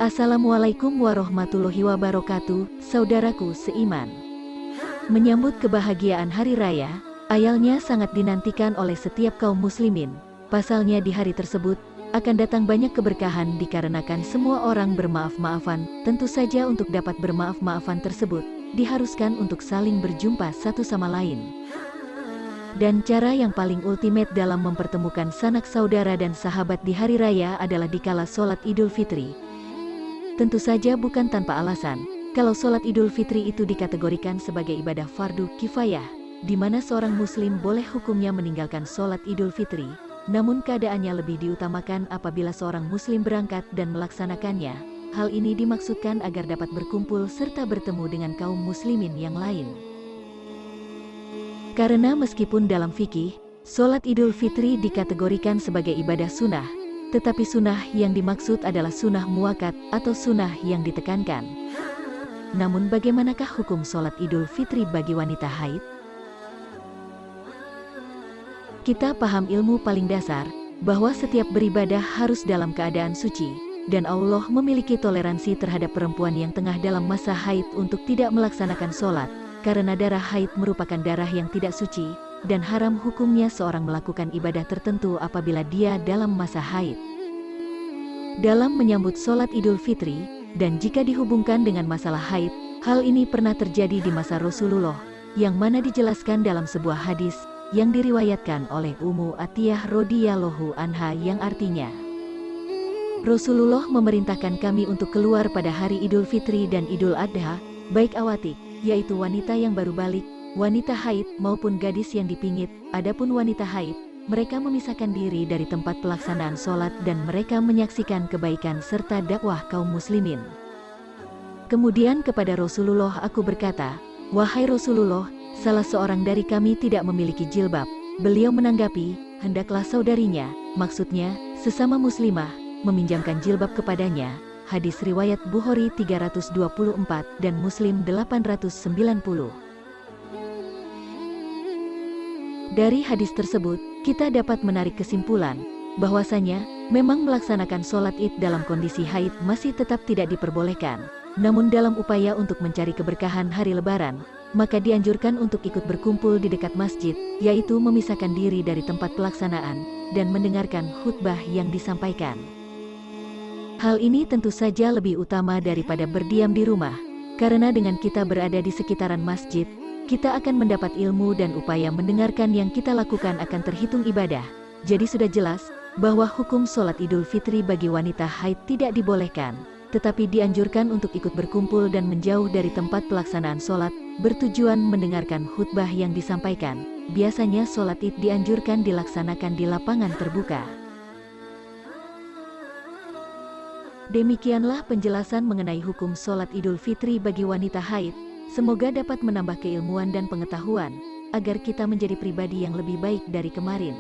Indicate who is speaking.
Speaker 1: Assalamualaikum warahmatullahi wabarakatuh, saudaraku seiman. Menyambut kebahagiaan Hari Raya, ayalnya sangat dinantikan oleh setiap kaum muslimin. Pasalnya di hari tersebut, akan datang banyak keberkahan dikarenakan semua orang bermaaf-maafan. Tentu saja untuk dapat bermaaf-maafan tersebut, diharuskan untuk saling berjumpa satu sama lain. Dan cara yang paling ultimate dalam mempertemukan sanak saudara dan sahabat di hari raya adalah dikala sholat Idul Fitri. Tentu saja bukan tanpa alasan, kalau sholat Idul Fitri itu dikategorikan sebagai ibadah fardu kifayah, di mana seorang muslim boleh hukumnya meninggalkan sholat Idul Fitri, namun keadaannya lebih diutamakan apabila seorang muslim berangkat dan melaksanakannya. Hal ini dimaksudkan agar dapat berkumpul serta bertemu dengan kaum muslimin yang lain. Karena meskipun dalam fikih, sholat Idul Fitri dikategorikan sebagai ibadah sunnah, tetapi sunnah yang dimaksud adalah sunnah muakkad atau sunnah yang ditekankan. Namun bagaimanakah hukum sholat Idul Fitri bagi wanita haid? Kita paham ilmu paling dasar, bahwa setiap beribadah harus dalam keadaan suci, dan Allah memiliki toleransi terhadap perempuan yang tengah dalam masa haid untuk tidak melaksanakan sholat, karena darah haid merupakan darah yang tidak suci, dan haram hukumnya seorang melakukan ibadah tertentu apabila dia dalam masa haid. Dalam menyambut sholat Idul Fitri, dan jika dihubungkan dengan masalah haid, hal ini pernah terjadi di masa Rasulullah, yang mana dijelaskan dalam sebuah hadis, yang diriwayatkan oleh Ummu Atiyah radhiyallahu anha yang artinya, Rasulullah memerintahkan kami untuk keluar pada hari Idul Fitri dan Idul Adha, baik awatik, yaitu wanita yang baru balik, wanita haid maupun gadis yang dipingit. Adapun wanita haid, mereka memisahkan diri dari tempat pelaksanaan sholat dan mereka menyaksikan kebaikan serta dakwah kaum muslimin. Kemudian kepada Rasulullah aku berkata, "Wahai Rasulullah, salah seorang dari kami tidak memiliki jilbab." Beliau menanggapi, "Hendaklah saudarinya," maksudnya, sesama muslimah, meminjamkan jilbab kepadanya. Hadis riwayat Bukhari 324 dan Muslim 890. Dari hadis tersebut, kita dapat menarik kesimpulan, bahwasanya, memang melaksanakan sholat id dalam kondisi haid masih tetap tidak diperbolehkan. Namun dalam upaya untuk mencari keberkahan hari lebaran, maka dianjurkan untuk ikut berkumpul di dekat masjid, yaitu memisahkan diri dari tempat pelaksanaan, dan mendengarkan khutbah yang disampaikan. Hal ini tentu saja lebih utama daripada berdiam di rumah, karena dengan kita berada di sekitaran masjid, kita akan mendapat ilmu dan upaya mendengarkan yang kita lakukan akan terhitung ibadah. Jadi sudah jelas, bahwa hukum sholat Idul Fitri bagi wanita haid tidak dibolehkan, tetapi dianjurkan untuk ikut berkumpul dan menjauh dari tempat pelaksanaan sholat, bertujuan mendengarkan khutbah yang disampaikan. Biasanya sholat id dianjurkan dilaksanakan di lapangan terbuka. Demikianlah penjelasan mengenai hukum sholat Idul Fitri bagi wanita haid. Semoga dapat menambah keilmuan dan pengetahuan, agar kita menjadi pribadi yang lebih baik dari kemarin.